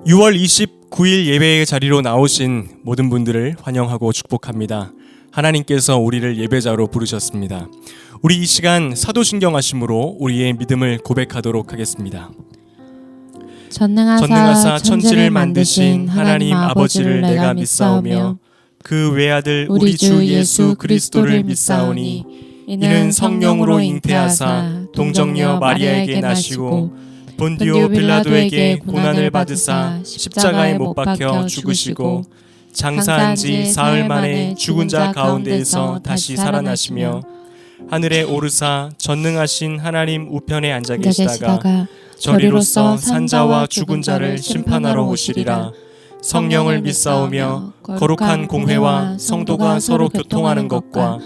6월 29일 예배의 자리로 나오신 모든 분들을 환영하고 축복합니다. 하나님께서 우리를 예배자로 부르셨습니다. 우리 이 시간 사도신경하심으로 우리의 믿음을 고백하도록 하겠습니다. 전능하사 천지를 만드신 하나님 아버지를 내가 믿사오며 그 외아들 우리 주 예수 그리스도를 믿사오니 이는 성령으로 잉태하사 동정녀 마리아에게 나시고 본디오 빌라도에게 고난을 받으사 십자가에 못 박혀 죽으시고 장사한 지 사흘 만에 죽은 자 가운데에서 다시 살아나시며 하늘에 오르사 전능하신 하나님 우편에 앉아 계시다가 저리로서 산자와 죽은 자를 심판하러 오시리라. 성령을 믿사오며 거룩한 공회와 성도가 서로 교통하는 것과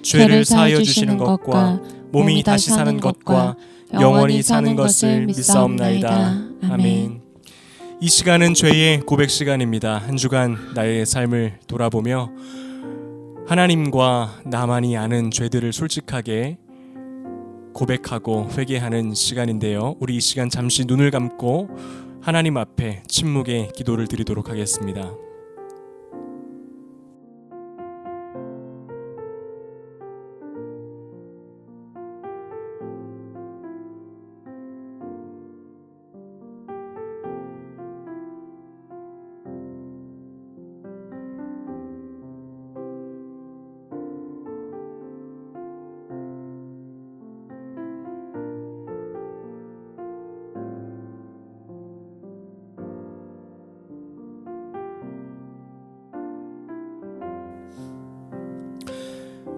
죄를 사하여 주시는 것과 몸이 다시 사는 것과 영원히 사는 것을 믿사옵나이다. 아멘. 이 시간은 죄의 고백 시간입니다. 한 주간 나의 삶을 돌아보며 하나님과 나만이 아는 죄들을 솔직하게 고백하고 회개하는 시간인데요. 우리 이 시간 잠시 눈을 감고 하나님 앞에 침묵의 기도를 드리도록 하겠습니다.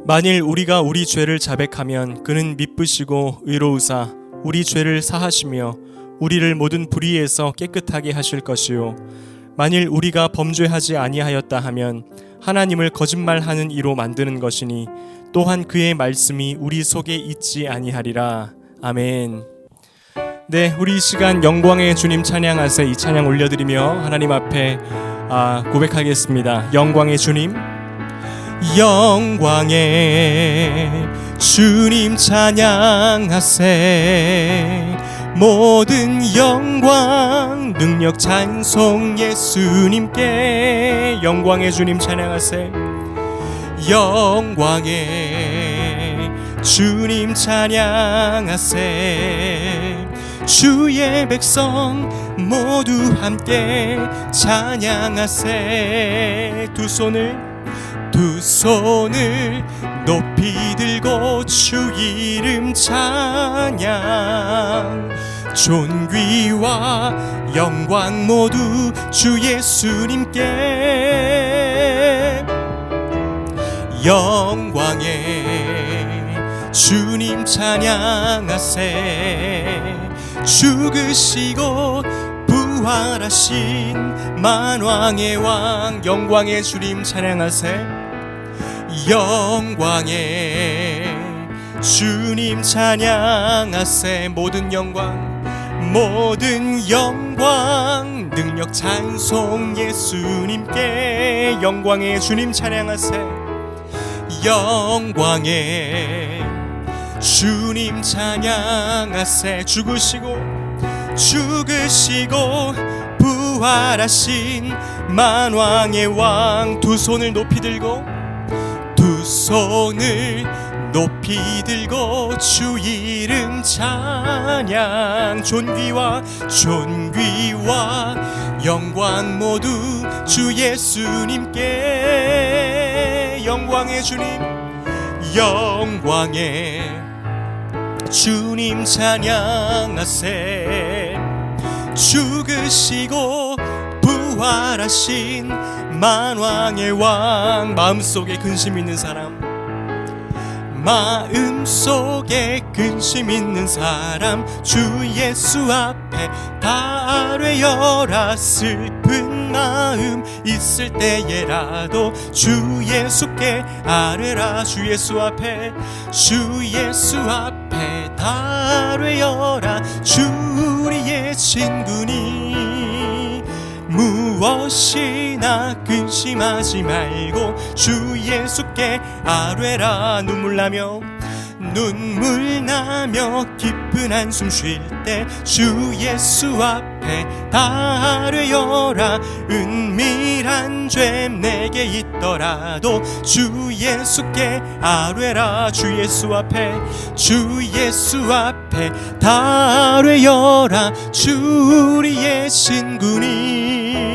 만일 우리가 우리 죄를 자백하면 그는 미쁘시고 의로우사 우리 죄를 사하시며 우리를 모든 불의에서 깨끗하게 하실 것이요 만일 우리가 범죄하지 아니하였다 하면 하나님을 거짓말하는 이로 만드는 것이니 또한 그의 말씀이 우리 속에 있지 아니하리라. 아멘. 네, 우리 이 시간 영광의 주님 찬양하세 이 찬양 올려드리며 하나님 앞에 고백하겠습니다. 영광의 주님, 영광의 주님 찬양하세. 모든 영광 능력 찬송 예수님께. 영광의 주님 찬양하세. 영광의 주님 찬양하세. 주의 백성 모두 함께 찬양하세. 두 손을 높이 들고 주 이름 찬양. 존귀와 영광 모두 주 예수님께. 영광의 주님 찬양하세. 죽으시고 부활하신 만왕의 왕. 영광의 주님 찬양하세. 영광의 주님 찬양하세. 모든 영광 능력 찬송 예수님께. 영광의 주님 찬양하세. 영광의 주님 찬양하세. 죽으시고 부활하신 만왕의 왕. 두 손을 높이 들고 주 이름 찬양. 존귀와 영광 모두 주 예수님께. 영광의 주님 찬양하세. 죽으시고 부활하신 만왕의 왕. 마음속에 근심 있는 사람 주 예수 앞에 다 아뢰어라. 슬픈 마음 있을 때에라도 주 예수께 아뢰라. 주 예수 앞에 다 아뢰어라. 주 우리의 친구니 무엇이나 근심하지 말고 주 예수께 아뢰라. 눈물 나며 눈물 나며 깊은 한숨 쉴 때 주 예수 앞에 다 아뢰어라. 은밀한 죄 내게 있더라도 주 예수께 아뢰라. 주 예수 앞에 다 아뢰어라. 주 우리의 친구니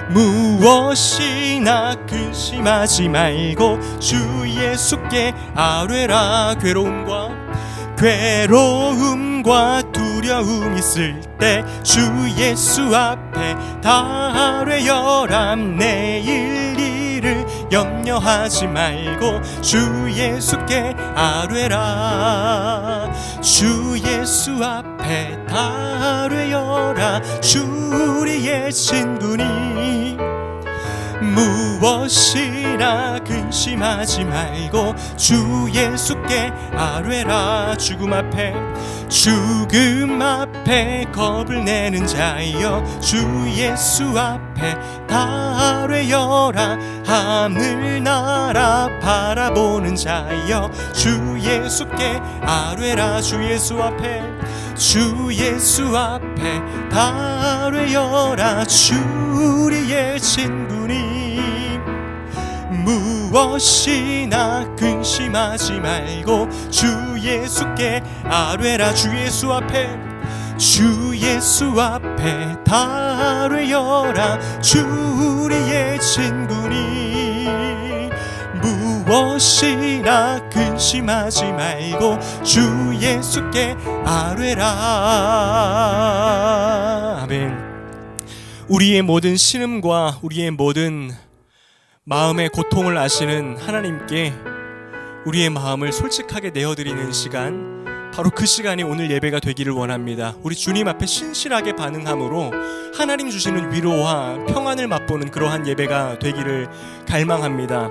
무엇이나 근심하지 말고 주 예수께 아뢰라. 괴로움과 두려움 있을 때 주 예수 앞에 다 아뢰어라. 내일 일을 염려하지 말고 주 예수께 아뢰라. 주 예수 앞에 다 아뢰어라. 주 우리의 친구니 무엇이나 근심하지 말고 주 예수께 아뢰라. 죽음 앞에 겁을 내는 자여 주 예수 앞에 다 아뢰어라. 하늘나라 바라보는 자여 주 예수께 아뢰라. 주 예수 앞에 다 아뢰어라. 주 우리의 친구니 무엇이나 근심하지 말고 주 예수께 아뢰라. 주 예수 앞에 다 아뢰어라. 주 우리의 친구니 무엇이나 근심하지 말고 주 예수께 아뢰라. 아멘. 우리의 모든 신음과 우리의 모든 마음의 고통을 아시는 하나님께 우리의 마음을 솔직하게 내어드리는 시간, 바로 그 시간이 오늘 예배가 되기를 원합니다. 우리 주님 앞에 신실하게 반응함으로 하나님 주시는 위로와 평안을 맛보는 그러한 예배가 되기를 갈망합니다.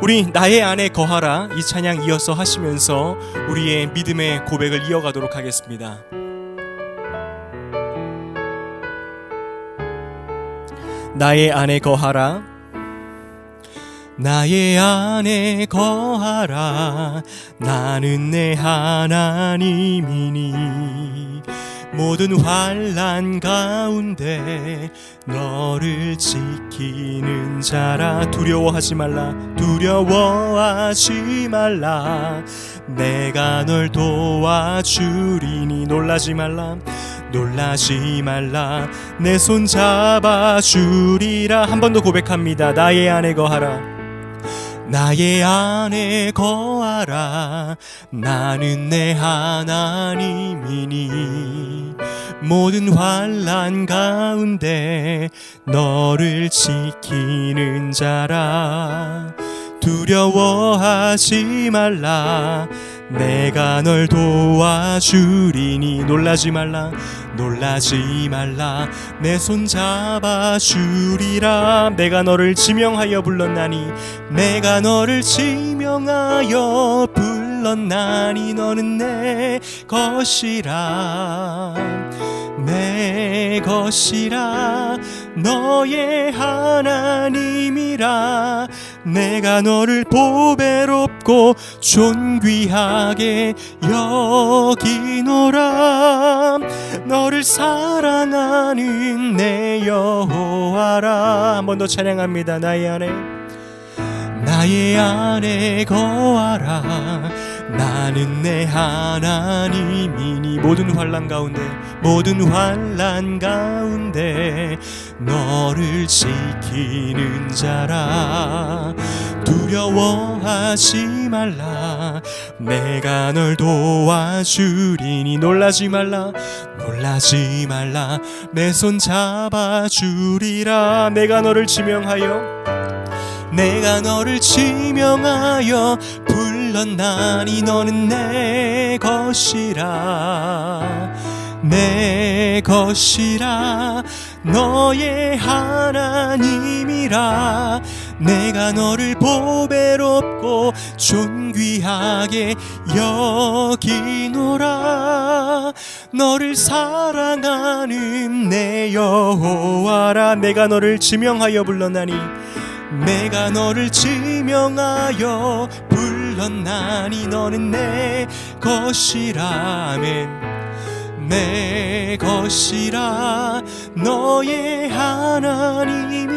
우리 나의 안에 거하라 이 찬양 이어서 하시면서 우리의 믿음의 고백을 이어가도록 하겠습니다. 나의 안에 거하라. 나의 안에 거하라. 나는 내 하나님이니 모든 환난 가운데 너를 지키는 자라. 두려워하지 말라. 내가 널 도와주리니 놀라지 말라. 내 손 잡아주리라. 한 번 더 고백합니다. 나의 안에 거하라. 나는 내 하나님이니 모든 환난 가운데 너를 지키는 자라. 두려워하지 말라. 내가 널 도와주리니 놀라지 말라. 내 손 잡아주리라. 내가 너를 지명하여 불렀나니 너는 내 것이라. 너의 하나님이라. 내가 너를 보배롭고 존귀하게 여기노라. 너를 사랑하는 내 여호와라. 한 번 더 찬양합니다. 나의 안에 거하라. 나는 내 하나님이니 모든 환난 가운데 너를 지키는 자라. 두려워하지 말라. 내가 널 도와주리니 놀라지 말라. 내 손 잡아주리라. 내가 너를 지명하여 불렀나니 너는 내 것이라. 너의 하나님이라. 내가 너를 보배롭고 존귀하게 여기노라. 너를 사랑하는 내 여호와라. 내가 너를 지명하여 불렀나니 내가 너를 지명하여 불렀나니 너는 내 것이라. 아멘. 내 것이라 너의 하나님이라.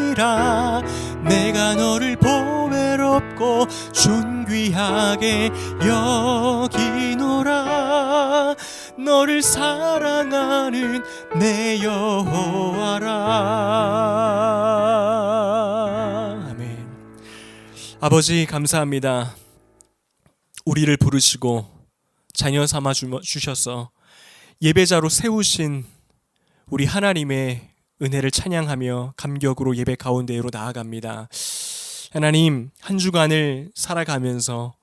내가 너를 보배롭고 존귀하게 여기노라. 너를 사랑하는 내 여호와라. 아멘. 아버지 감사합니다. 우리를 부르시고 자녀 삼아 주셔서 예배자로 세우신 우리 하나님의 은혜를 찬양하며 감격으로 예배 가운데로 나아갑니다. 하나님, 한 주간을 살아가면서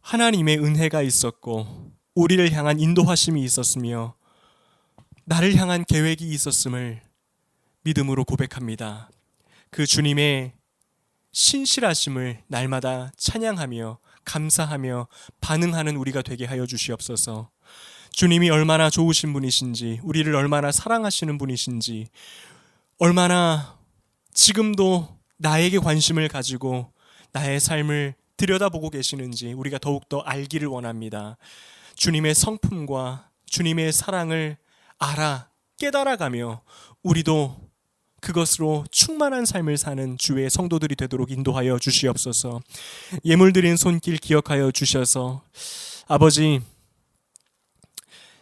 하나님의 은혜가 있었고 우리를 향한 인도하심이 있었으며 나를 향한 계획이 있었음을 믿음으로 고백합니다. 그 주님의 신실하심을 날마다 찬양하며 감사하며 반응하는 우리가 되게 하여 주시옵소서. 주님이 얼마나 좋으신 분이신지, 우리를 얼마나 사랑하시는 분이신지, 얼마나 지금도 나에게 관심을 가지고 나의 삶을 들여다보고 계시는지 우리가 더욱더 알기를 원합니다. 주님의 성품과 주님의 사랑을 알아 깨달아가며 우리도 그것으로 충만한 삶을 사는 주의 성도들이 되도록 인도하여 주시옵소서. 예물드린 손길 기억하여 주셔서 아버지,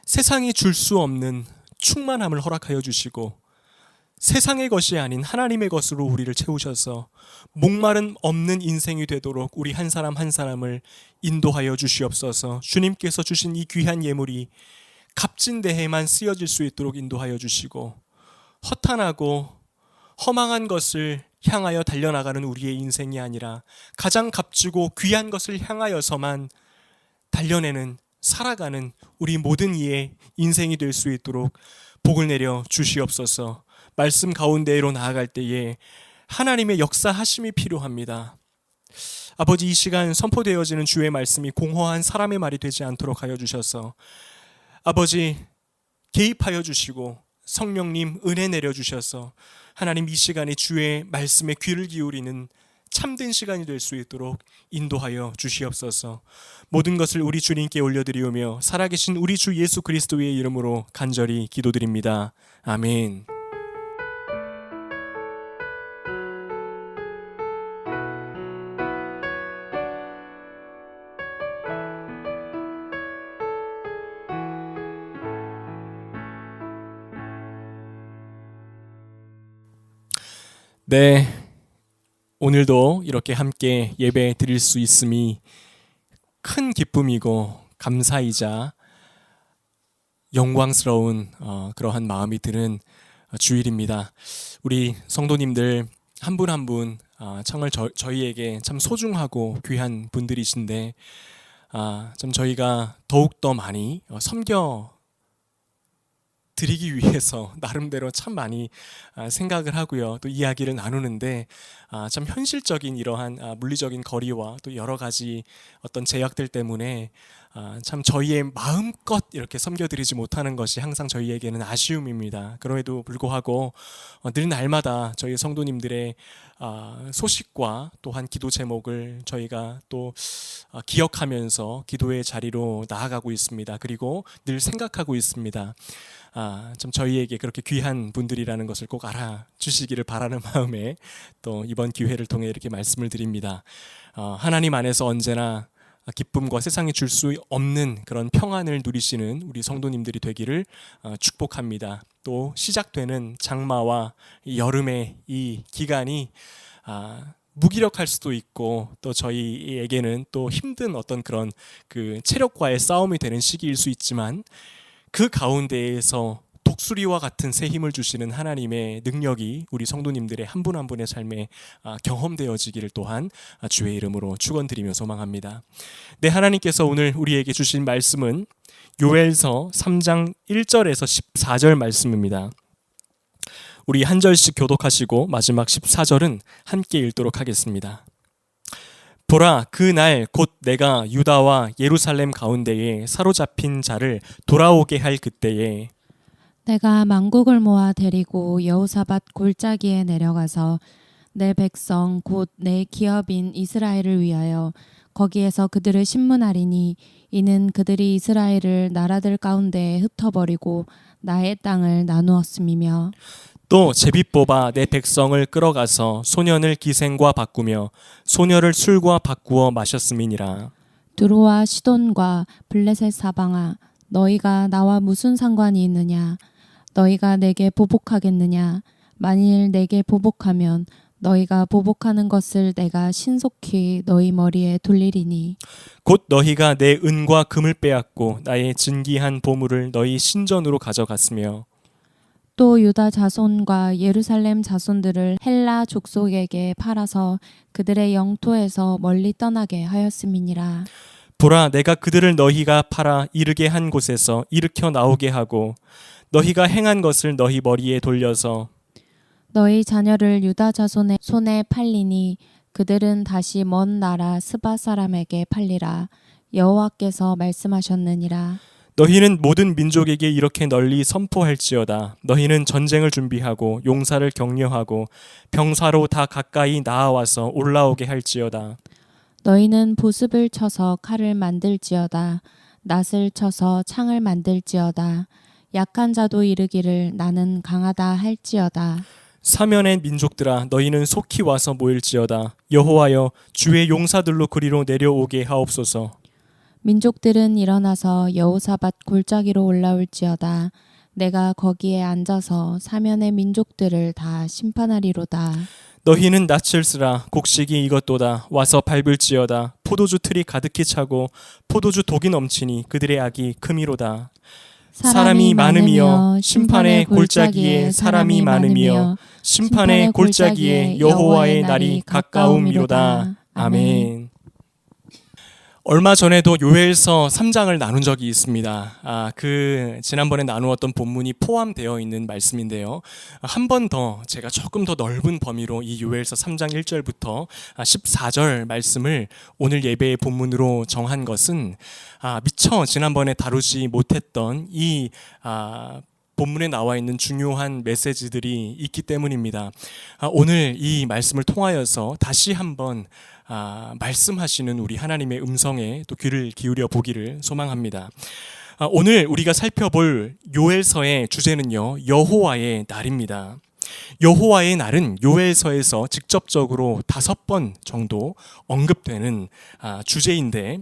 세상이 줄 수 없는 충만함을 허락하여 주시고 세상의 것이 아닌 하나님의 것으로 우리를 채우셔서 목마름 없는 인생이 되도록 우리 한 사람 한 사람을 인도하여 주시옵소서. 주님께서 주신 이 귀한 예물이 값진 대해만 쓰여질 수 있도록 인도하여 주시고 허탄하고 허망한 것을 향하여 달려나가는 우리의 인생이 아니라 가장 값지고 귀한 것을 향하여서만 달려내는 살아가는 우리 모든 이의 인생이 될 수 있도록 복을 내려 주시옵소서. 말씀 가운데로 나아갈 때에 하나님의 역사하심이 필요합니다. 아버지, 이 시간 선포되어지는 주의 말씀이 공허한 사람의 말이 되지 않도록 하여 주셔서 아버지 개입하여 주시고 성령님 은혜 내려주셔서 하나님 이 시간에 주의 말씀에 귀를 기울이는 참된 시간이 될 수 있도록 인도하여 주시옵소서. 모든 것을 우리 주님께 올려드리오며 살아계신 우리 주 예수 그리스도의 이름으로 간절히 기도드립니다. 아멘. 네, 오늘도 이렇게 함께 예배 드릴 수 있음이 큰 기쁨이고 감사이자 영광스러운 그러한 마음이 드는 주일입니다. 우리 성도님들 한 분 한 분 정말 저희에게 참 소중하고 귀한 분들이신데 참 저희가 더욱더 많이 섬겨 드리기 위해서 나름대로 참 많이 생각을 하고요. 또 이야기를 나누는데 참 현실적인 이러한 물리적인 거리와 또 여러 가지 어떤 제약들 때문에 참 저희의 마음껏 이렇게 섬겨드리지 못하는 것이 항상 저희에게는 아쉬움입니다. 그럼에도 불구하고 늘 날마다 저희 성도님들의 소식과 또한 기도 제목을 저희가 또 기억하면서 기도의 자리로 나아가고 있습니다. 그리고 늘 생각하고 있습니다. 참 저희에게 그렇게 귀한 분들이라는 것을 꼭 알아주시기를 바라는 마음에 또 이번 기회를 통해 이렇게 말씀을 드립니다. 하나님 안에서 언제나 기쁨과 세상에 줄 수 없는 그런 평안을 누리시는 우리 성도님들이 되기를 축복합니다. 또 시작되는 장마와 여름의 이 기간이 무기력할 수도 있고 또 저희에게는 또 힘든 어떤 그런 그 체력과의 싸움이 되는 시기일 수 있지만 그 가운데에서 독수리와 같은 새 힘을 주시는 하나님의 능력이 우리 성도님들의 한 분 한 분의 삶에 경험되어지기를 또한 주의 이름으로 축원드리며 소망합니다. 네, 하나님께서 오늘 우리에게 주신 말씀은 요엘서 3장 1절에서 14절 말씀입니다. 우리 한 절씩 교독하시고 마지막 14절은 함께 읽도록 하겠습니다. 보라, 그 날 곧 내가 유다와 예루살렘 가운데에 사로잡힌 자를 돌아오게 할 그때에 내가 만국을 모아 데리고 여호사밧 골짜기에 내려가서 내 백성 곧 내 기업인 이스라엘을 위하여 거기에서 그들을 신문하리니 이는 그들이 이스라엘을 나라들 가운데에 흩어버리고 나의 땅을 나누었음이며 또 제비 뽑아 내 백성을 끌어가서 소년을 기생과 바꾸며 소녀를 술과 바꾸어 마셨음이니라. 두로와 시돈과 블레셋 사방아 너희가 나와 무슨 상관이 있느냐 너희가 내게 보복하겠느냐 만일 내게 보복하면 너희가 보복하는 것을 내가 신속히 너희 머리에 돌리리니 곧 너희가 내 은과 금을 빼앗고 나의 진귀한 보물을 너희 신전으로 가져갔으며 또 유다 자손과 예루살렘 자손들을 헬라 족속에게 팔아서 그들의 영토에서 멀리 떠나게 하였음이니라. 보라 내가 그들을 너희가 팔아 이르게 한 곳에서 일으켜 나오게 하고 너희가 행한 것을 너희 머리에 돌려서 너희 자녀를 유다 자손의 손에 팔리니 그들은 다시 먼 나라 스바 사람에게 팔리라. 여호와께서 말씀하셨느니라. 너희는 모든 민족에게 이렇게 널리 선포할지어다. 너희는 전쟁을 준비하고 용사를 격려하고 병사로 다 가까이 나아와서 올라오게 할지어다. 너희는 보습을 쳐서 칼을 만들지어다. 낫을 쳐서 창을 만들지어다. 약한 자도 이르기를 나는 강하다 할지어다. 사면의 민족들아 너희는 속히 와서 모일지어다. 여호와여 주의 용사들로 그리로 내려오게 하옵소서. 민족들은 일어나서 여호사밧 골짜기로 올라올지어다. 내가 거기에 앉아서 사면의 민족들을 다 심판하리로다. 너희는 낯을 쓰라. 곡식이 익었도다. 와서 밟을지어다. 포도주 틀이 가득히 차고 포도주 독이 넘치니 그들의 악이 크미로다. 사람이 많으며 심판의 골짜기에 사람이 많으며 심판의 골짜기에 여호와의 날이 가까움이로다. 아멘. 얼마 전에도 요엘서 3장을 나눈 적이 있습니다. 지난번에 나누었던 본문이 포함되어 있는 말씀인데요. 한 번 더 제가 조금 더 넓은 범위로 이 요엘서 3장 1절부터 14절 말씀을 오늘 예배의 본문으로 정한 것은 미처 지난번에 다루지 못했던 이 본문에 나와 있는 중요한 메시지들이 있기 때문입니다. 오늘 이 말씀을 통하여서 다시 한번 말씀하시는 우리 하나님의 음성에 또 귀를 기울여 보기를 소망합니다. 오늘 우리가 살펴볼 요엘서의 주제는요, 여호와의 날입니다. 여호와의 날은 요엘서에서 직접적으로 5번 정도 언급되는 주제인데,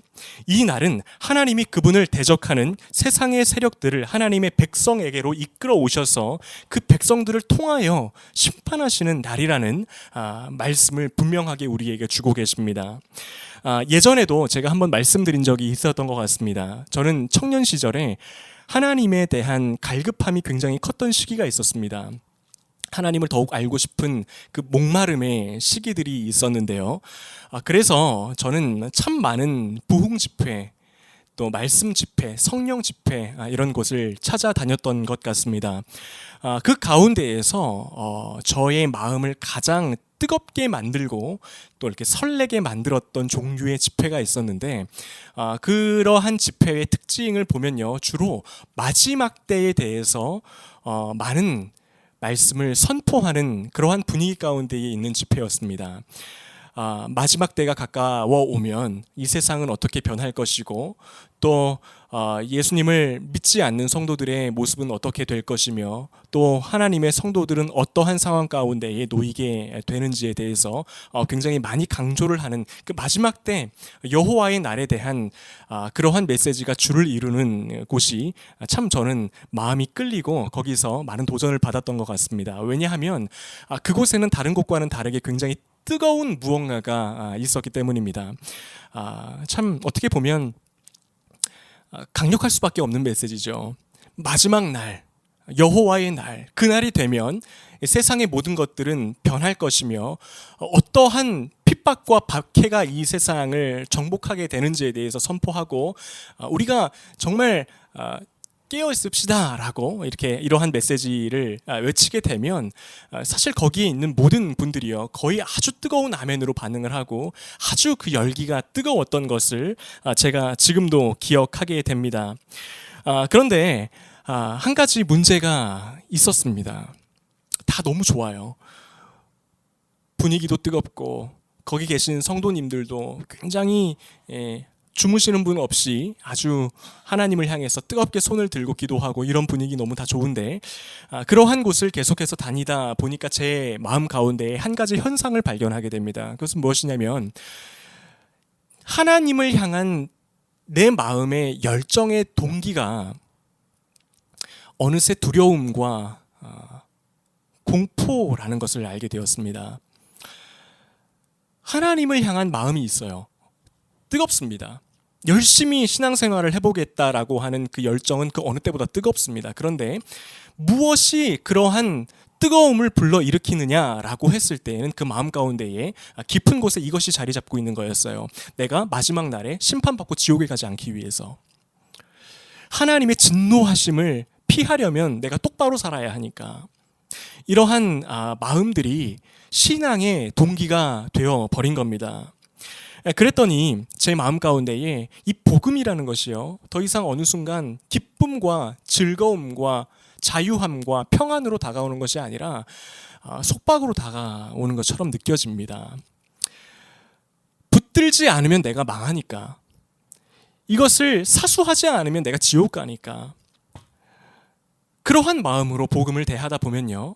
이 날은 하나님이 그분을 대적하는 세상의 세력들을 하나님의 백성에게로 이끌어 오셔서 그 백성들을 통하여 심판하시는 날이라는 말씀을 분명하게 우리에게 주고 계십니다. 예전에도 제가 한번 말씀드린 적이 있었던 것 같습니다. 저는 청년 시절에 하나님에 대한 갈급함이 굉장히 컸던 시기가 있었습니다. 하나님을 더욱 알고 싶은 그 목마름의 시기들이 있었는데요. 그래서 저는 참 많은 부흥 집회, 또 말씀 집회, 성령 집회 이런 곳을 찾아다녔던 것 같습니다. 그 가운데에서 저의 마음을 가장 뜨겁게 만들고 또 이렇게 설레게 만들었던 종류의 집회가 있었는데, 그러한 집회의 특징을 보면요, 주로 마지막 때에 대해서 많은 말씀을 선포하는 그러한 분위기 가운데에 있는 집회였습니다. 마지막 때가 가까워 오면 이 세상은 어떻게 변할 것이고, 또 예수님을 믿지 않는 성도들의 모습은 어떻게 될 것이며, 또 하나님의 성도들은 어떠한 상황 가운데에 놓이게 되는지에 대해서 굉장히 많이 강조를 하는 그 마지막 때 여호와의 날에 대한 그러한 메시지가 주를 이루는 곳이 참 저는 마음이 끌리고 거기서 많은 도전을 받았던 것 같습니다. 왜냐하면 그곳에는 다른 곳과는 다르게 굉장히 뜨거운 무언가가 있었기 때문입니다. 참 어떻게 보면 강력할 수밖에 없는 메시지죠. 마지막 날, 여호와의 날, 그날이 되면 세상의 모든 것들은 변할 것이며 어떠한 핍박과 박해가 이 세상을 정복하게 되는지에 대해서 선포하고, 우리가 정말 깨어 있읍시다 라고 이러한 메시지를 외치게 되면 사실 거기에 있는 모든 분들이요, 거의 아주 뜨거운 아멘으로 반응을 하고 아주 그 열기가 뜨거웠던 것을 제가 지금도 기억하게 됩니다. 그런데 한 가지 문제가 있었습니다. 다 너무 좋아요. 분위기도 뜨겁고 거기 계신 성도님들도 굉장히 주무시는 분 없이 아주 하나님을 향해서 뜨겁게 손을 들고 기도하고 이런 분위기 너무 다 좋은데 그러한 곳을 계속해서 다니다 보니까 제 마음 가운데 한 가지 현상을 발견하게 됩니다. 그것은 무엇이냐면 하나님을 향한 내 마음의 열정의 동기가 어느새 두려움과 공포라는 것을 알게 되었습니다. 하나님을 향한 마음이 있어요. 뜨겁습니다. 열심히 신앙생활을 해보겠다라고 하는 그 열정은 그 어느 때보다 뜨겁습니다. 그런데 무엇이 그러한 뜨거움을 불러일으키느냐라고 했을 때에는 그 마음 가운데에 깊은 곳에 이것이 자리 잡고 있는 거였어요. 내가 마지막 날에 심판받고 지옥에 가지 않기 위해서. 하나님의 진노하심을 피하려면 내가 똑바로 살아야 하니까. 이러한 마음들이 신앙의 동기가 되어 버린 겁니다. 그랬더니 제 마음 가운데에 이 복음이라는 것이요, 더 이상 어느 순간 기쁨과 즐거움과 자유함과 평안으로 다가오는 것이 아니라 속박으로 다가오는 것처럼 느껴집니다. 붙들지 않으면 내가 망하니까, 이것을 사수하지 않으면 내가 지옥 가니까, 그러한 마음으로 복음을 대하다 보면요,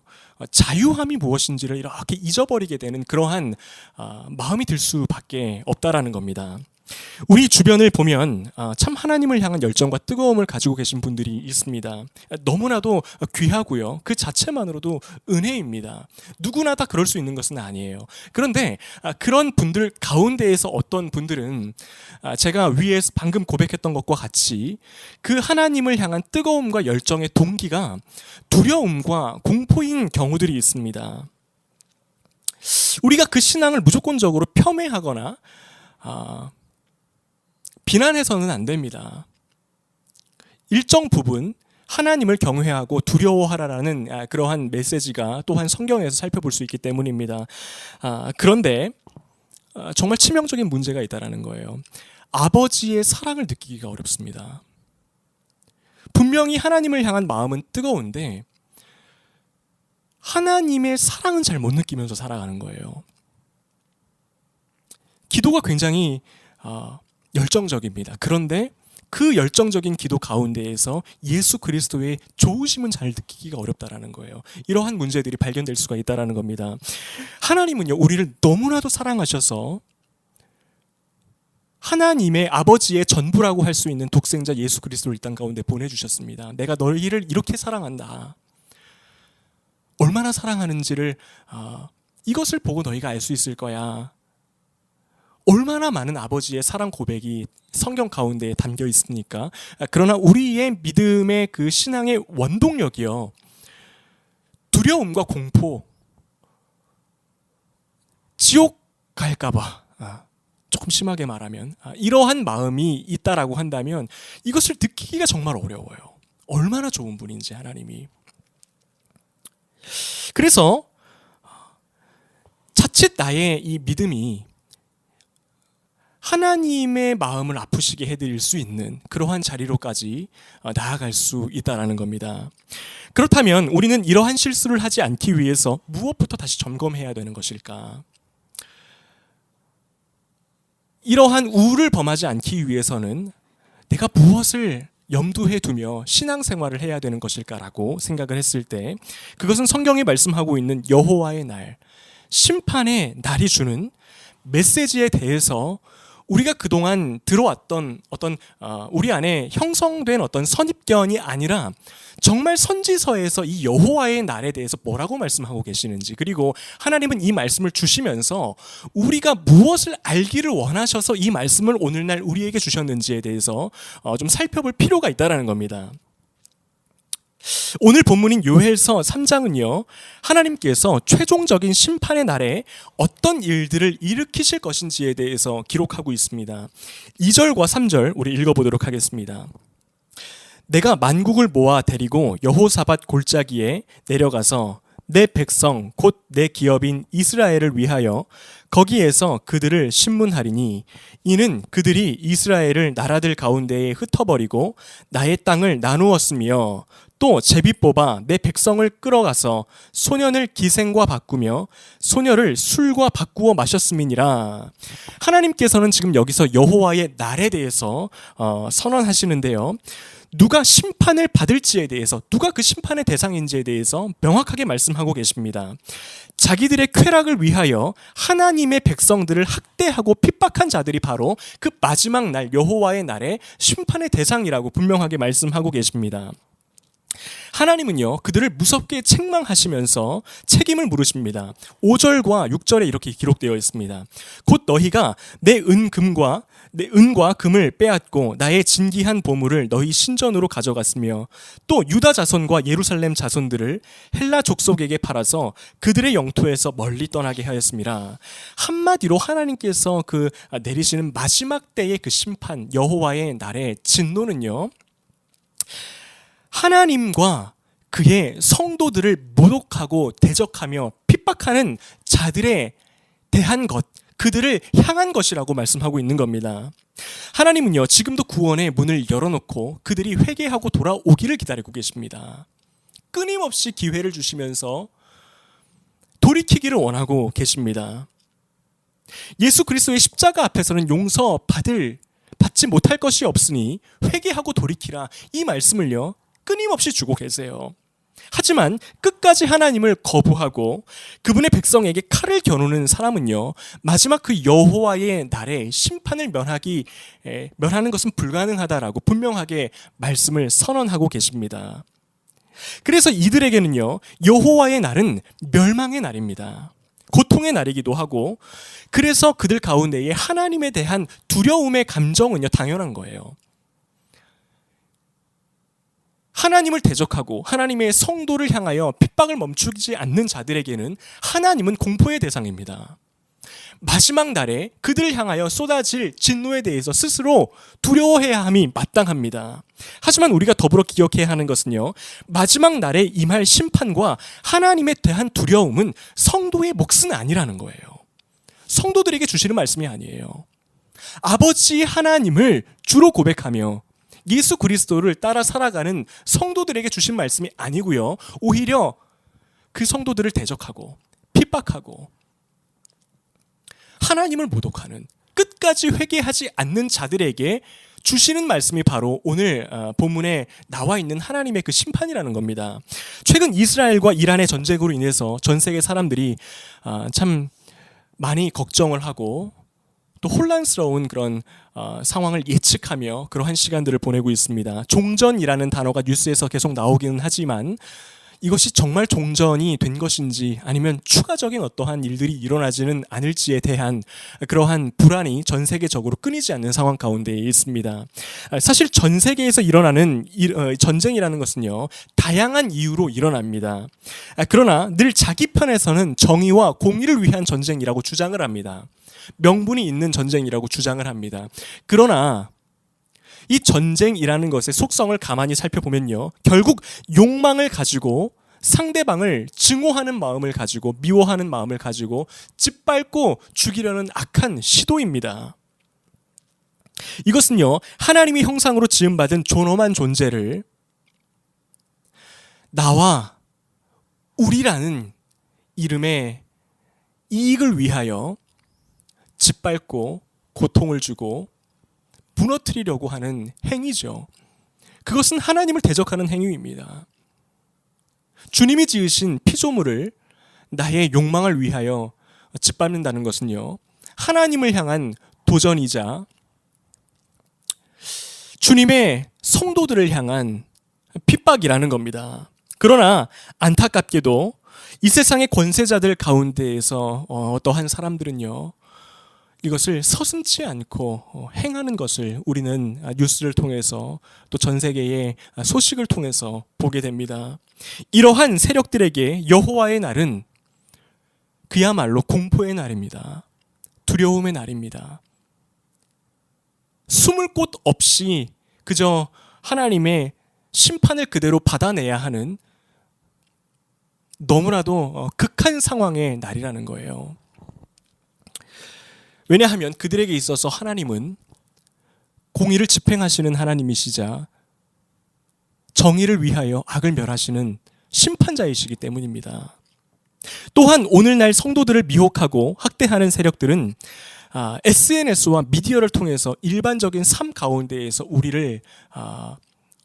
자유함이 무엇인지를 이렇게 잊어버리게 되는 그러한 마음이 들 수밖에 없다라는 겁니다. 우리 주변을 보면 참 하나님을 향한 열정과 뜨거움을 가지고 계신 분들이 있습니다. 너무나도 귀하고요, 그 자체만으로도 은혜입니다. 누구나 다 그럴 수 있는 것은 아니에요. 그런데 그런 분들 가운데에서 어떤 분들은 제가 위에서 방금 고백했던 것과 같이 그 하나님을 향한 뜨거움과 열정의 동기가 두려움과 공포인 경우들이 있습니다. 우리가 그 신앙을 무조건적으로 폄훼하거나 비난해서는 안 됩니다. 일정 부분 하나님을 경외하고 두려워하라라는 그러한 메시지가 또한 성경에서 살펴볼 수 있기 때문입니다. 그런데 정말 치명적인 문제가 있다는 거예요. 아버지의 사랑을 느끼기가 어렵습니다. 분명히 하나님을 향한 마음은 뜨거운데 하나님의 사랑은 잘 못 느끼면서 살아가는 거예요. 기도가 굉장히 열정적입니다. 그런데 그 열정적인 기도 가운데에서 예수 그리스도의 좋으심은 잘 느끼기가 어렵다라는 거예요. 이러한 문제들이 발견될 수가 있다라는 겁니다. 하나님은요, 우리를 너무나도 사랑하셔서 하나님의 아버지의 전부라고 할 수 있는 독생자 예수 그리스도를 이 땅 가운데 보내주셨습니다. 내가 너희를 이렇게 사랑한다. 얼마나 사랑하는지를 이것을 보고 너희가 알 수 있을 거야. 얼마나 많은 아버지의 사랑 고백이 성경 가운데에 담겨 있습니까? 그러나 우리의 믿음의 그 신앙의 원동력이요, 두려움과 공포, 지옥 갈까봐, 조금 심하게 말하면 이러한 마음이 있다라고 한다면 이것을 느끼기가 정말 어려워요. 얼마나 좋은 분인지 하나님이. 그래서 자칫 나의 이 믿음이 하나님의 마음을 아프시게 해드릴 수 있는 그러한 자리로까지 나아갈 수 있다는 겁니다. 그렇다면 우리는 이러한 실수를 하지 않기 위해서 무엇부터 다시 점검해야 되는 것일까? 이러한 우를 범하지 않기 위해서는 내가 무엇을 염두에 두며 신앙생활을 해야 되는 것일까라고 생각을 했을 때, 그것은 성경이 말씀하고 있는 여호와의 날, 심판의 날이 주는 메시지에 대해서 우리가 그동안 들어왔던 어떤 우리 안에 형성된 어떤 선입견이 아니라 정말 선지서에서 이 여호와의 날에 대해서 뭐라고 말씀하고 계시는지, 그리고 하나님은 이 말씀을 주시면서 우리가 무엇을 알기를 원하셔서 이 말씀을 오늘날 우리에게 주셨는지에 대해서 좀 살펴볼 필요가 있다는 겁니다. 오늘 본문인 요엘서 3장은요, 하나님께서 최종적인 심판의 날에 어떤 일들을 일으키실 것인지에 대해서 기록하고 있습니다. 2절과 3절 우리 읽어보도록 하겠습니다. 내가 만국을 모아 데리고 여호사밧 골짜기에 내려가서 내 백성 곧 내 기업인 이스라엘을 위하여 거기에서 그들을 신문하리니 이는 그들이 이스라엘을 나라들 가운데에 흩어버리고 나의 땅을 나누었으며 또 제비 뽑아 내 백성을 끌어가서 소년을 기생과 바꾸며 소녀를 술과 바꾸어 마셨음이니라. 하나님께서는 지금 여기서 여호와의 날에 대해서 선언하시는데요. 누가 심판을 받을지에 대해서, 누가 그 심판의 대상인지에 대해서 명확하게 말씀하고 계십니다. 자기들의 쾌락을 위하여 하나님의 백성들을 학대하고 핍박한 자들이 바로 그 마지막 날 여호와의 날의 심판의 대상이라고 분명하게 말씀하고 계십니다. 하나님은요, 그들을 무섭게 책망하시면서 책임을 물으십니다. 5절과 6절에 이렇게 기록되어 있습니다. 곧 너희가 내 은과 금을 빼앗고 나의 진귀한 보물을 너희 신전으로 가져갔으며 또 유다 자손과 예루살렘 자손들을 헬라 족속에게 팔아서 그들의 영토에서 멀리 떠나게 하였습니다. 한마디로 하나님께서 내리시는 마지막 때의 그 심판, 여호와의 날의 진노는요, 하나님과 그의 성도들을 모독하고 대적하며 핍박하는 자들에 대한 것, 그들을 향한 것이라고 말씀하고 있는 겁니다. 하나님은요, 지금도 구원의 문을 열어놓고 그들이 회개하고 돌아오기를 기다리고 계십니다. 끊임없이 기회를 주시면서 돌이키기를 원하고 계십니다. 예수 그리스도의 십자가 앞에서는 받지 못할 것이 없으니 회개하고 돌이키라, 이 말씀을요 끊임없이 주고 계세요. 하지만 끝까지 하나님을 거부하고 그분의 백성에게 칼을 겨누는 사람은요, 마지막 그 여호와의 날에 심판을 면하는 것은 불가능하다라고 분명하게 말씀을 선언하고 계십니다. 그래서 이들에게는요, 여호와의 날은 멸망의 날입니다. 고통의 날이기도 하고, 그래서 그들 가운데에 하나님에 대한 두려움의 감정은요 당연한 거예요. 하나님을 대적하고 하나님의 성도를 향하여 핍박을 멈추지 않는 자들에게는 하나님은 공포의 대상입니다. 마지막 날에 그들을 향하여 쏟아질 진노에 대해서 스스로 두려워해야 함이 마땅합니다. 하지만 우리가 더불어 기억해야 하는 것은요, 마지막 날에 임할 심판과 하나님에 대한 두려움은 성도의 몫은 아니라는 거예요. 성도들에게 주시는 말씀이 아니에요. 아버지 하나님을 주로 고백하며 예수 그리스도를 따라 살아가는 성도들에게 주신 말씀이 아니고요, 오히려 그 성도들을 대적하고 핍박하고 하나님을 모독하는, 끝까지 회개하지 않는 자들에게 주시는 말씀이 바로 오늘 본문에 나와 있는 하나님의 그 심판이라는 겁니다. 최근 이스라엘과 이란의 전쟁으로 인해서 전 세계 사람들이 참 많이 걱정을 하고 또 혼란스러운 그런 상황을 예측하며 그러한 시간들을 보내고 있습니다. 종전이라는 단어가 뉴스에서 계속 나오기는 하지만 이것이 정말 종전이 된 것인지 아니면 추가적인 어떠한 일들이 일어나지는 않을지에 대한 그러한 불안이 전 세계적으로 끊이지 않는 상황 가운데 있습니다. 사실 전 세계에서 일어나는 전쟁이라는 것은요, 다양한 이유로 일어납니다. 그러나 늘 자기 편에서는 정의와 공의를 위한 전쟁이라고 주장을 합니다. 명분이 있는 전쟁이라고 주장을 합니다. 그러나 이 전쟁이라는 것의 속성을 가만히 살펴보면요, 결국 욕망을 가지고 상대방을 증오하는 마음을 가지고 미워하는 마음을 가지고 짓밟고 죽이려는 악한 시도입니다. 이것은요, 하나님의 형상으로 지음받은 존엄한 존재를 나와 우리라는 이름의 이익을 위하여 짓밟고 고통을 주고 무너뜨리려고 하는 행위죠. 그것은 하나님을 대적하는 행위입니다. 주님이 지으신 피조물을 나의 욕망을 위하여 짓밟는다는 것은요, 하나님을 향한 도전이자 주님의 성도들을 향한 핍박이라는 겁니다. 그러나 안타깝게도 이 세상의 권세자들 가운데에서 어떠한 사람들은요, 이것을 서슴지 않고 행하는 것을 우리는 뉴스를 통해서 또 전 세계의 소식을 통해서 보게 됩니다. 이러한 세력들에게 여호와의 날은 그야말로 공포의 날입니다. 두려움의 날입니다. 숨을 곳 없이 그저 하나님의 심판을 그대로 받아내야 하는 너무나도 극한 상황의 날이라는 거예요. 왜냐하면 그들에게 있어서 하나님은 공의를 집행하시는 하나님이시자 정의를 위하여 악을 멸하시는 심판자이시기 때문입니다. 또한 오늘날 성도들을 미혹하고 학대하는 세력들은 SNS와 미디어를 통해서 일반적인 삶 가운데에서 우리를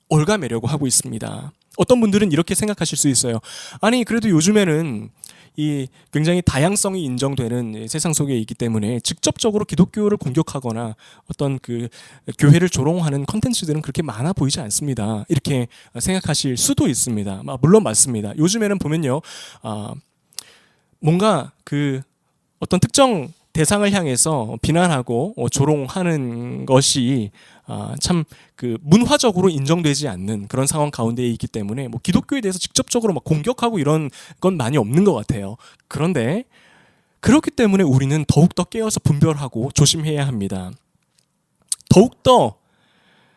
올가매려고 하고 있습니다. 어떤 분들은 이렇게 생각하실 수 있어요. 아니 그래도 요즘에는 이 굉장히 다양성이 인정되는 세상 속에 있기 때문에 직접적으로 기독교를 공격하거나 어떤 그 교회를 조롱하는 컨텐츠들은 그렇게 많아 보이지 않습니다. 이렇게 생각하실 수도 있습니다. 물론 맞습니다. 요즘에는 보면요, 뭔가 그 어떤 특정 대상을 향해서 비난하고 조롱하는 것이 참 그 문화적으로 인정되지 않는 그런 상황 가운데에 있기 때문에 뭐 기독교에 대해서 직접적으로 막 공격하고 이런 건 많이 없는 것 같아요. 그런데 그렇기 때문에 우리는 더욱더 깨어서 분별하고 조심해야 합니다. 더욱더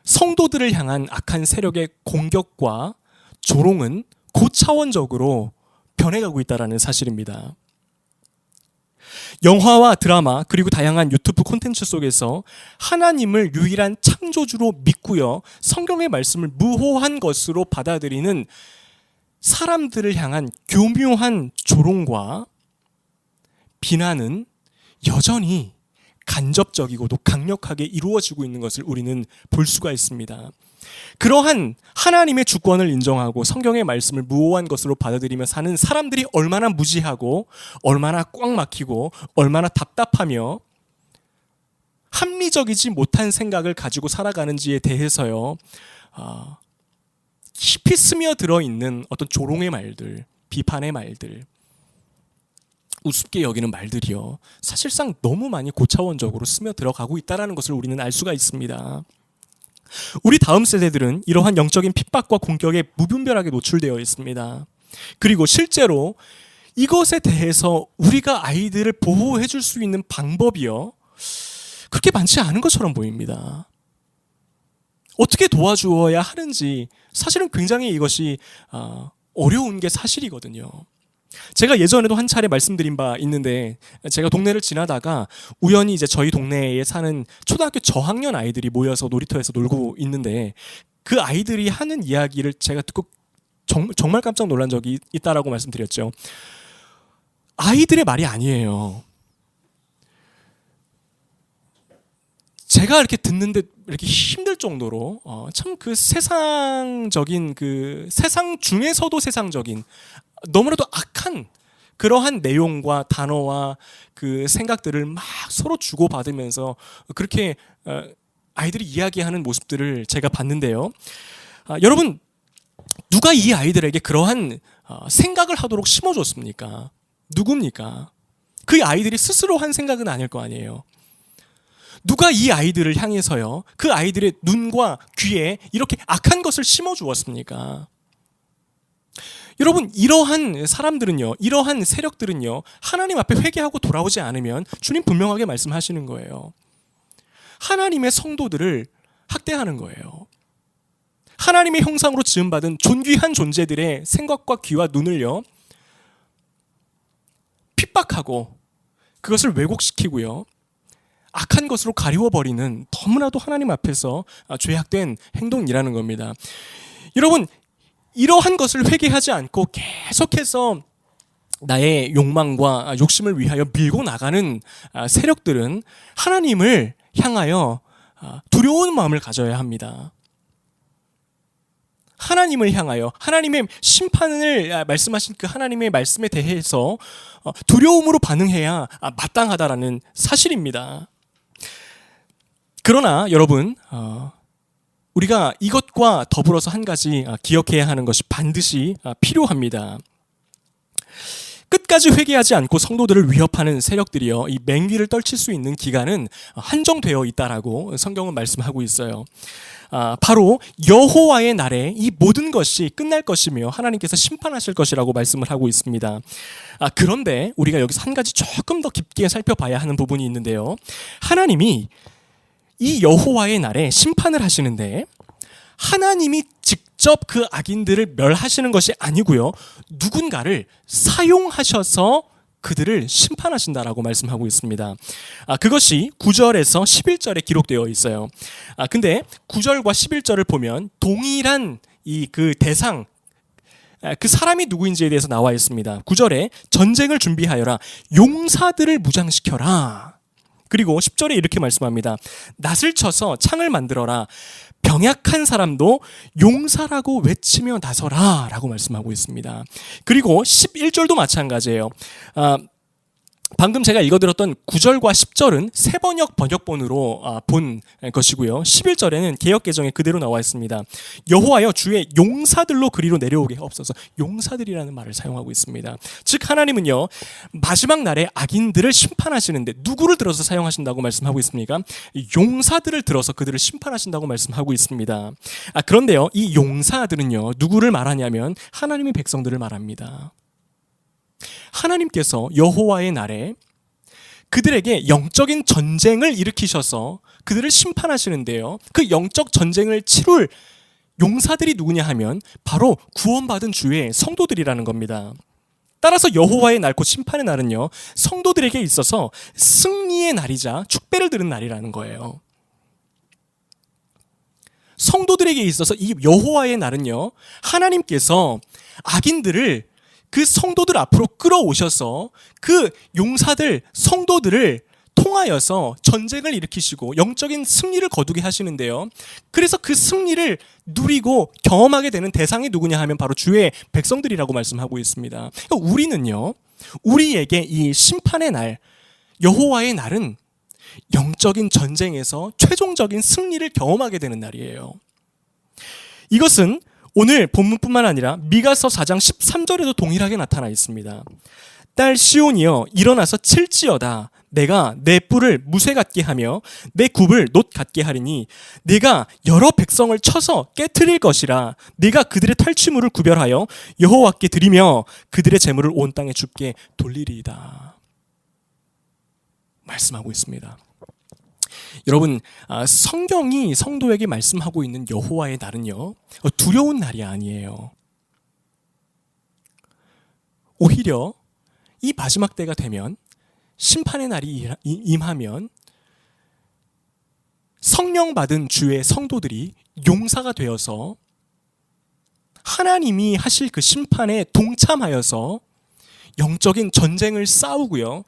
성도들을 향한 악한 세력의 공격과 조롱은 고차원적으로 변해가고 있다는 사실입니다. 영화와 드라마 그리고 다양한 유튜브 콘텐츠 속에서 하나님을 유일한 창조주로 믿고요, 성경의 말씀을 무호한 것으로 받아들이는 사람들을 향한 교묘한 조롱과 비난은 여전히 간접적이고도 강력하게 이루어지고 있는 것을 우리는 볼 수가 있습니다. 그러한 하나님의 주권을 인정하고 성경의 말씀을 무오한 것으로 받아들이며 사는 사람들이 얼마나 무지하고 얼마나 꽉 막히고 얼마나 답답하며 합리적이지 못한 생각을 가지고 살아가는지에 대해서요, 깊이 스며들어 있는 어떤 조롱의 말들, 비판의 말들, 우습게 여기는 말들이요, 사실상 너무 많이 고차원적으로 스며들어가고 있다는 것을 우리는 알 수가 있습니다. 우리 다음 세대들은 이러한 영적인 핍박과 공격에 무분별하게 노출되어 있습니다. 그리고 실제로 이것에 대해서 우리가 아이들을 보호해 줄 수 있는 방법이요, 그렇게 많지 않은 것처럼 보입니다. 어떻게 도와주어야 하는지 사실은 굉장히 이것이 어려운 게 사실이거든요. 제가 예전에도 한 차례 말씀드린 바 있는데, 제가 동네를 지나다가 우연히 이제 저희 동네에 사는 초등학교 저학년 아이들이 모여서 놀이터에서 놀고 있는데, 그 아이들이 하는 이야기를 제가 듣고 정말 깜짝 놀란 적이 있다라고 말씀드렸죠. 아이들의 말이 아니에요. 제가 이렇게 듣는데 이렇게 힘들 정도로 참 그 세상적인, 그 세상 중에서도 세상적인 너무나도 악한 그러한 내용과 단어와 그 생각들을 막 서로 주고받으면서 그렇게 아이들이 이야기하는 모습들을 제가 봤는데요. 여러분, 누가 이 아이들에게 그러한 생각을 하도록 심어줬습니까? 누굽니까? 그 아이들이 스스로 한 생각은 아닐 거 아니에요. 누가 이 아이들을 향해서요, 그 아이들의 눈과 귀에 이렇게 악한 것을 심어주었습니까? 여러분, 이러한 사람들은요, 이러한 세력들은요, 하나님 앞에 회개하고 돌아오지 않으면 주님 분명하게 말씀하시는 거예요. 하나님의 성도들을 학대하는 거예요. 하나님의 형상으로 지음받은 존귀한 존재들의 생각과 귀와 눈을요, 핍박하고 그것을 왜곡시키고요, 악한 것으로 가리워버리는 너무나도 하나님 앞에서 죄악된 행동이라는 겁니다. 여러분, 이러한 것을 회개하지 않고 계속해서 나의 욕망과 욕심을 위하여 밀고 나가는 세력들은 하나님을 향하여 두려운 마음을 가져야 합니다. 하나님을 향하여 하나님의 심판을 말씀하신 그 하나님의 말씀에 대해서 두려움으로 반응해야 마땅하다라는 사실입니다. 그러나 여러분, 우리가 이것과 더불어서 한 가지 기억해야 하는 것이 반드시 필요합니다. 끝까지 회개하지 않고 성도들을 위협하는 세력들이요, 이 맹위를 떨칠 수 있는 기간은 한정되어 있다라고 성경은 말씀하고 있어요. 바로 여호와의 날에 이 모든 것이 끝날 것이며 하나님께서 심판하실 것이라고 말씀을 하고 있습니다. 그런데 우리가 여기서 한 가지 조금 더 깊게 살펴봐야 하는 부분이 있는데요. 하나님이 이 여호와의 날에 심판을 하시는데 하나님이 직접 직접 그 악인들을 멸하시는 것이 아니고요. 누군가를 사용하셔서 그들을 심판하신다라고 말씀하고 있습니다. 그것이 9절에서 11절에 기록되어 있어요. 근데 9절과 11절을 보면 동일한 그 대상, 그 사람이 누구인지에 대해서 나와 있습니다. 9절에 전쟁을 준비하여라. 용사들을 무장시켜라. 그리고 10절에 이렇게 말씀합니다. 낫을 쳐서 창을 만들어라. 병약한 사람도 용사라고 외치며 나서라 라고 말씀하고 있습니다. 그리고 11절도 마찬가지예요. 방금 제가 읽어드렸던 9절과 10절은 새번역 번역본으로 본 것이고요. 11절에는 개역개정에 그대로 나와 있습니다. 여호와여 주의 용사들로 그리로 내려오게 하옵소서. 용사들이라는 말을 사용하고 있습니다. 즉 하나님은요, 마지막 날에 악인들을 심판하시는데 누구를 들어서 사용하신다고 말씀하고 있습니까? 용사들을 들어서 그들을 심판하신다고 말씀하고 있습니다. 그런데요, 이 용사들은요, 누구를 말하냐면 하나님의 백성들을 말합니다. 하나님께서 여호와의 날에 그들에게 영적인 전쟁을 일으키셔서 그들을 심판하시는데요. 그 영적 전쟁을 치룰 용사들이 누구냐 하면 바로 구원받은 주의 성도들이라는 겁니다. 따라서 여호와의 날, 곧 심판의 날은요, 성도들에게 있어서 승리의 날이자 축배를 들은 날이라는 거예요. 성도들에게 있어서 이 여호와의 날은요, 하나님께서 악인들을 그 성도들 앞으로 끌어오셔서 그 용사들, 성도들을 통하여서 전쟁을 일으키시고 영적인 승리를 거두게 하시는데요. 그래서 그 승리를 누리고 경험하게 되는 대상이 누구냐 하면 바로 주의 백성들이라고 말씀하고 있습니다. 그러니까 우리는요, 우리에게 이 심판의 날, 여호와의 날은 영적인 전쟁에서 최종적인 승리를 경험하게 되는 날이에요. 이것은 오늘 본문뿐만 아니라 미가서 4장 13절에도 동일하게 나타나 있습니다. 딸 시온이여 일어나서 칠지어다. 내가 내 뿔을 무쇠 같게 하며 내 굽을 놋 같게 하리니 내가 여러 백성을 쳐서 깨트릴 것이라. 내가 그들의 탈취물을 구별하여 여호와께 드리며 그들의 재물을 온 땅에 주께 돌리리이다. 말씀하고 있습니다. 여러분, 성경이 성도에게 말씀하고 있는 여호와의 날은요, 두려운 날이 아니에요. 오히려 이 마지막 때가 되면, 심판의 날이 임하면 성령 받은 주의 성도들이 용사가 되어서 하나님이 하실 그 심판에 동참하여서 영적인 전쟁을 싸우고요,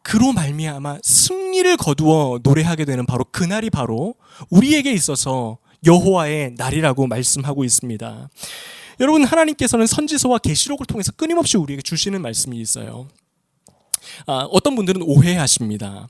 그로 말미암아 승리를 거두어 노래하게 되는 바로 그날이 바로 우리에게 있어서 여호와의 날이라고 말씀하고 있습니다. 여러분, 하나님께서는 선지서와 계시록을 통해서 끊임없이 우리에게 주시는 말씀이 있어요. 어떤 분들은 오해하십니다.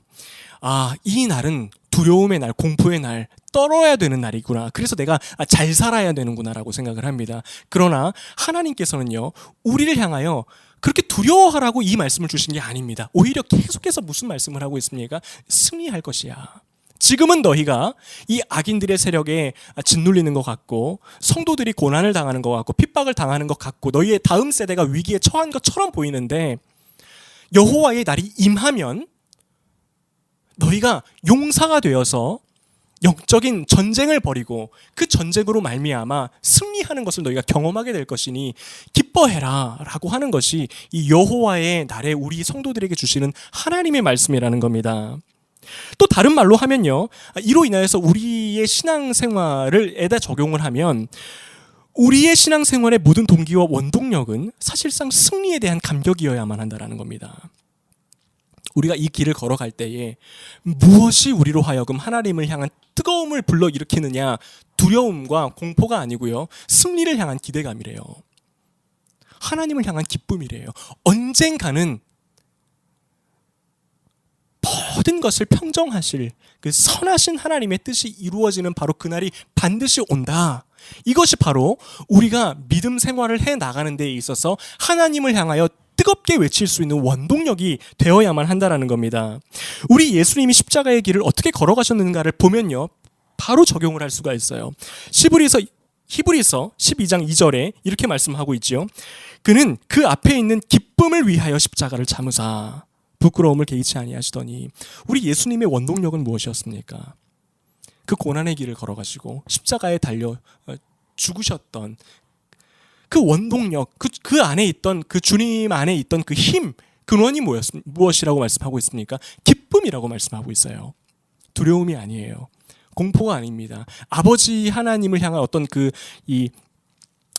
이 날은 두려움의 날, 공포의 날, 떨어야 되는 날이구나. 그래서 내가 잘 살아야 되는구나 라고 생각을 합니다. 그러나 하나님께서는요, 우리를 향하여 그렇게 두려워하라고 이 말씀을 주신 게 아닙니다. 오히려 계속해서 무슨 말씀을 하고 있습니까? 승리할 것이야. 지금은 너희가 이 악인들의 세력에 짓눌리는 것 같고 성도들이 고난을 당하는 것 같고 핍박을 당하는 것 같고 너희의 다음 세대가 위기에 처한 것처럼 보이는데, 여호와의 날이 임하면 너희가 용사가 되어서 영적인 전쟁을 벌이고 그 전쟁으로 말미암아 승리하는 것을 너희가 경험하게 될 것이니 기뻐해라 라고 하는 것이 이 여호와의 날에 우리 성도들에게 주시는 하나님의 말씀이라는 겁니다. 또 다른 말로 하면요, 이로 인하여서 우리의 신앙생활을 에다 적용을 하면 우리의 신앙생활의 모든 동기와 원동력은 사실상 승리에 대한 감격이어야만 한다는 겁니다. 우리가 이 길을 걸어갈 때에 무엇이 우리로 하여금 하나님을 향한 뜨거움을 불러일으키느냐, 두려움과 공포가 아니고요, 승리를 향한 기대감이래요. 하나님을 향한 기쁨이래요. 언젠가는 모든 것을 평정하실 그 선하신 하나님의 뜻이 이루어지는 바로 그날이 반드시 온다. 이것이 바로 우리가 믿음 생활을 해 나가는 데에 있어서 하나님을 향하여 뜨겁게 외칠 수 있는 원동력이 되어야만 한다는 겁니다. 우리 예수님이 십자가의 길을 어떻게 걸어가셨는가를 보면요, 바로 적용을 할 수가 있어요. 히브리서 12장 2절에 이렇게 말씀하고 있지요. 그는 그 앞에 있는 기쁨을 위하여 십자가를 참으사 부끄러움을 개의치 아니하시더니. 우리 예수님의 원동력은 무엇이었습니까? 그 고난의 길을 걸어가시고 십자가에 달려 죽으셨던 그 원동력, 그 안에 있던 그 주님 안에 있던 그 힘, 근원이 무엇이라고 말씀하고 있습니까? 기쁨이라고 말씀하고 있어요. 두려움이 아니에요. 공포가 아닙니다. 아버지 하나님을 향한 어떤 이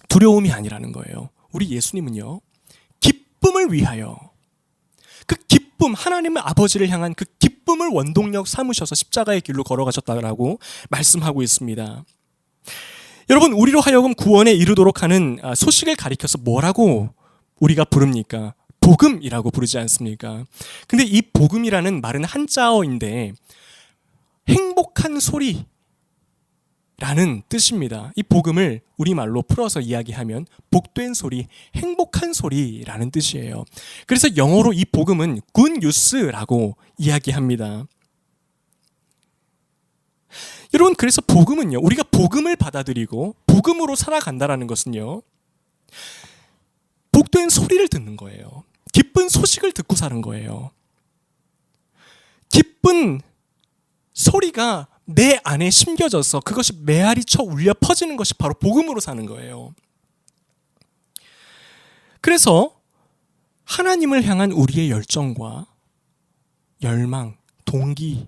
두려움이 아니라는 거예요. 우리 예수님은요, 기쁨을 위하여 그 기쁨, 하나님의 아버지를 향한 그 기쁨을 원동력 삼으셔서 십자가의 길로 걸어가셨다라고 말씀하고 있습니다. 여러분, 우리로 하여금 구원에 이르도록 하는 소식을 가리켜서 뭐라고 우리가 부릅니까? 복음이라고 부르지 않습니까? 근데 이 복음이라는 말은 한자어인데 행복한 소리라는 뜻입니다. 이 복음을 우리말로 풀어서 이야기하면 복된 소리, 행복한 소리라는 뜻이에요. 그래서 영어로 이 복음은 good news라고 이야기합니다. 여러분, 그래서 복음은요, 우리가 복음을 받아들이고 복음으로 살아간다라는 것은요, 복된 소리를 듣는 거예요. 기쁜 소식을 듣고 사는 거예요. 기쁜 소리가 내 안에 심겨져서 그것이 메아리 쳐 울려 퍼지는 것이 바로 복음으로 사는 거예요. 그래서 하나님을 향한 우리의 열정과 열망, 동기,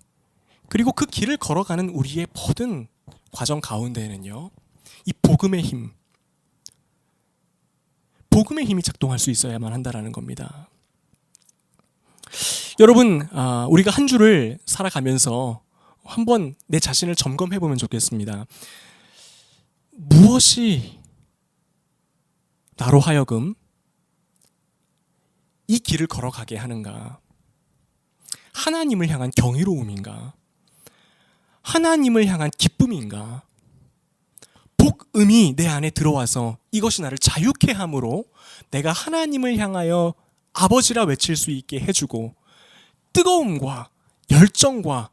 그리고 그 길을 걸어가는 우리의 모든 과정 가운데에는요, 이 복음의 힘이 작동할 수 있어야만 한다라는 겁니다. 여러분, 우리가 한 주를 살아가면서 한번 내 자신을 점검해 보면 좋겠습니다. 무엇이 나로 하여금 이 길을 걸어가게 하는가? 하나님을 향한 경이로움인가? 하나님을 향한 기쁨인가? 복음이 내 안에 들어와서 이것이 나를 자유케 함으로 내가 하나님을 향하여 아버지라 외칠 수 있게 해주고 뜨거움과 열정과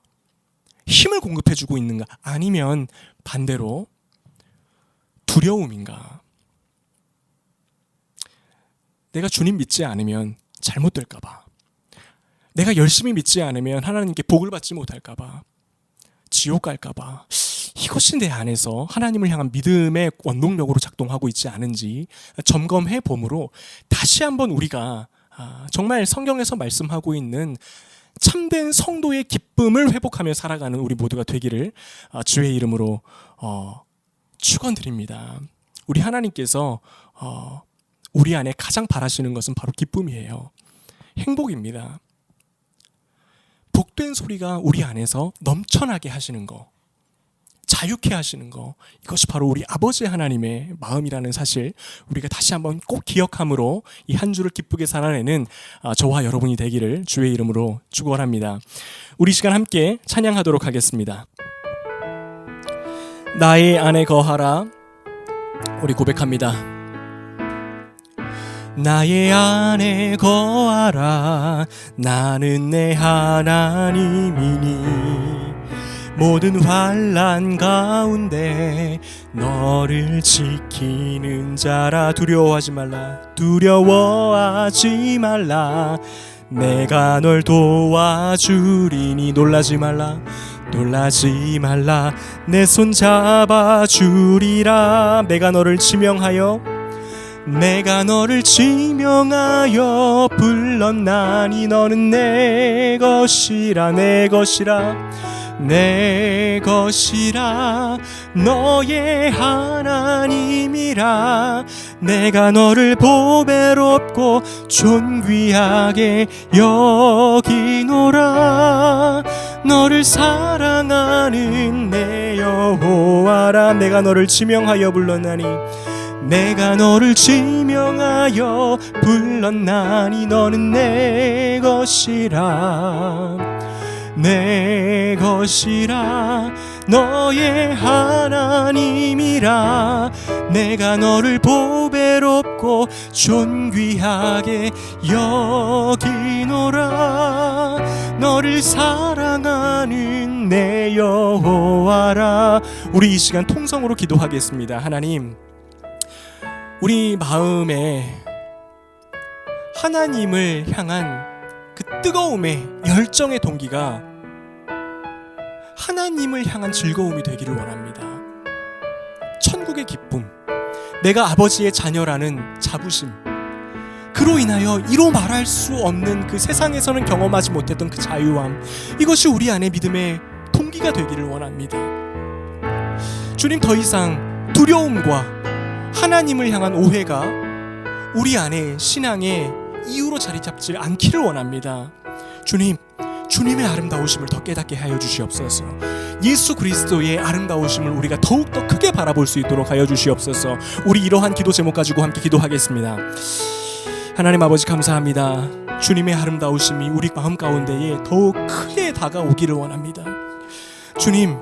힘을 공급해주고 있는가? 아니면 반대로 두려움인가? 내가 주님 믿지 않으면 잘못될까 봐, 내가 열심히 믿지 않으면 하나님께 복을 받지 못할까 봐, 지옥 갈까 봐, 이것이 내 안에서 하나님을 향한 믿음의 원동력으로 작동하고 있지 않은지 점검해 보므로 다시 한번 우리가 정말 성경에서 말씀하고 있는 참된 성도의 기쁨을 회복하며 살아가는 우리 모두가 되기를 주의 이름으로 축원드립니다. 우리 하나님께서 우리 안에 가장 바라시는 것은 바로 기쁨이에요. 행복입니다. 복된 소리가 우리 안에서 넘쳐나게 하시는 거, 자유케 하시는 거, 이것이 바로 우리 아버지 하나님의 마음이라는 사실 우리가 다시 한번 꼭 기억함으로 이 한 주를 기쁘게 살아내는 저와 여러분이 되기를 주의 이름으로 축원합니다. 우리 시간 함께 찬양하도록 하겠습니다. 나의 안에 거하라. 우리 고백합니다. 나의 안에 거하라. 나는 내 하나님이니 모든 환난 가운데 너를 지키는 자라. 두려워하지 말라. 두려워하지 말라. 내가 널 도와주리니 놀라지 말라. 놀라지 말라. 내 손 잡아주리라. 내가 너를 지명하여 불렀나니 너는 내 것이라. 내 것이라. 내 것이라. 너의 하나님이라. 내가 너를 보배롭고 존귀하게 여기노라. 너를 사랑하는 내 여호와라. 내가 너를 지명하여 불렀나니 내가 너를 지명하여 불렀나니 너는 내 것이라. 내 것이라. 너의 하나님이라. 내가 너를 보배롭고 존귀하게 여기노라. 너를 사랑하는 내 여호와라. 우리 이 시간 통성으로 기도하겠습니다. 하나님, 우리 마음에 하나님을 향한 그 뜨거움의 열정의 동기가 하나님을 향한 즐거움이 되기를 원합니다. 천국의 기쁨, 내가 아버지의 자녀라는 자부심, 그로 인하여 이로 말할 수 없는 그 세상에서는 경험하지 못했던 그 자유함, 이것이 우리 안에 믿음의 동기가 되기를 원합니다. 주님, 더 이상 두려움과 하나님을 향한 오해가 우리 안에 신앙의 이유로 자리 잡지 않기를 원합니다. 주님, 주님의 아름다우심을 더 깨닫게 하여 주시옵소서. 예수 그리스도의 아름다우심을 우리가 더욱더 크게 바라볼 수 있도록 하여 주시옵소서. 우리 이러한 기도 제목 가지고 함께 기도하겠습니다. 하나님 아버지, 감사합니다. 주님의 아름다우심이 우리 마음 가운데에 더욱 크게 다가오기를 원합니다. 주님,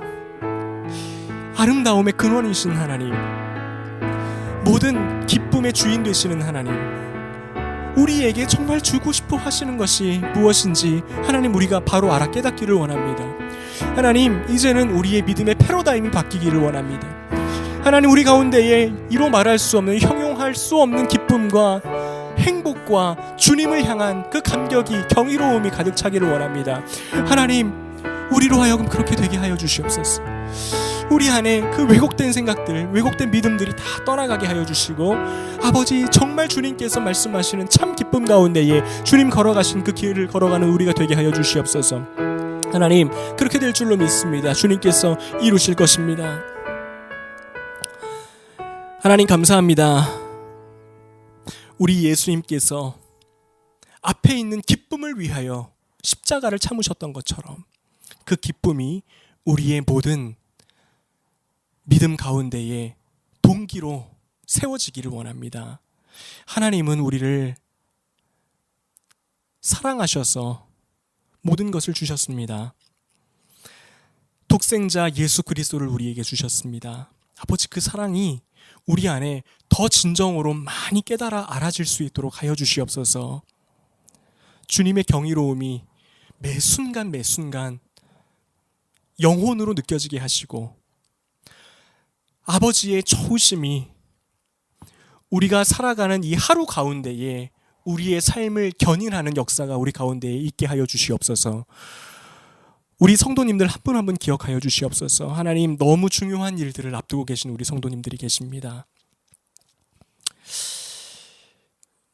아름다움의 근원이신 하나님, 모든 기쁨의 주인 되시는 하나님, 우리에게 정말 주고 싶어 하시는 것이 무엇인지 하나님, 우리가 바로 알아 깨닫기를 원합니다. 하나님, 이제는 우리의 믿음의 패러다임이 바뀌기를 원합니다. 하나님, 우리 가운데에 이로 말할 수 없는, 형용할 수 없는 기쁨과 행복과 주님을 향한 그 감격이, 경이로움이 가득 차기를 원합니다. 하나님, 우리로 하여금 그렇게 되게 하여 주시옵소서. 우리 안에 그 왜곡된 생각들, 왜곡된 믿음들이 다 떠나가게 하여 주시고, 아버지, 정말 주님께서 말씀하시는 참 기쁨 가운데에 주님 걸어가신 그 길을 걸어가는 우리가 되게 하여 주시옵소서. 하나님, 그렇게 될 줄로 믿습니다. 주님께서 이루실 것입니다. 하나님, 감사합니다. 우리 예수님께서 앞에 있는 기쁨을 위하여 십자가를 참으셨던 것처럼 그 기쁨이 우리의 모든 믿음 가운데에 동기로 세워지기를 원합니다. 하나님은 우리를 사랑하셔서 모든 것을 주셨습니다. 독생자 예수 그리스도를 우리에게 주셨습니다. 아버지, 그 사랑이 우리 안에 더 진정으로 많이 깨달아 알아질 수 있도록 하여 주시옵소서. 주님의 경이로움이 매 순간 매 순간 영혼으로 느껴지게 하시고, 아버지의 좋으심이 우리가 살아가는 이 하루 가운데에 우리의 삶을 견인하는 역사가 우리 가운데에 있게 하여 주시옵소서. 우리 성도님들 한 분 한 분 기억하여 주시옵소서. 하나님, 너무 중요한 일들을 앞두고 계신 우리 성도님들이 계십니다.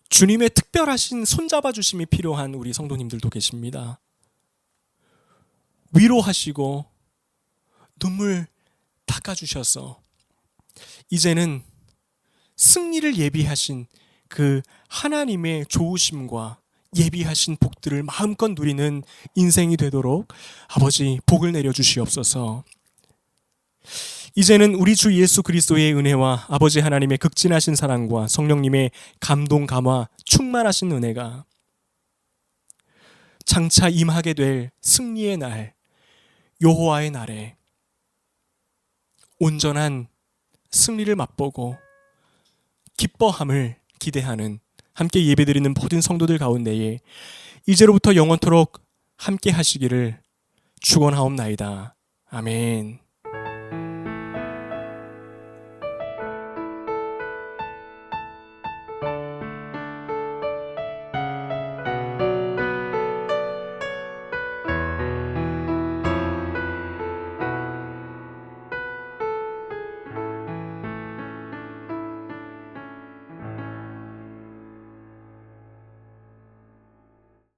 주님의 특별하신 손잡아 주심이 필요한 우리 성도님들도 계십니다. 위로하시고 눈물 닦아주셔서 이제는 승리를 예비하신 그 하나님의 좋으심과 예비하신 복들을 마음껏 누리는 인생이 되도록 아버지, 복을 내려주시옵소서. 이제는 우리 주 예수 그리스도의 은혜와 아버지 하나님의 극진하신 사랑과 성령님의 감동, 감화, 충만하신 은혜가 장차 임하게 될 승리의 날, 여호와의 날에 온전한 승리를 맛보고 기뻐함을 기대하는 함께 예배드리는 모든 성도들 가운데에 이제로부터 영원토록 함께 하시기를 축원하옵나이다. 아멘.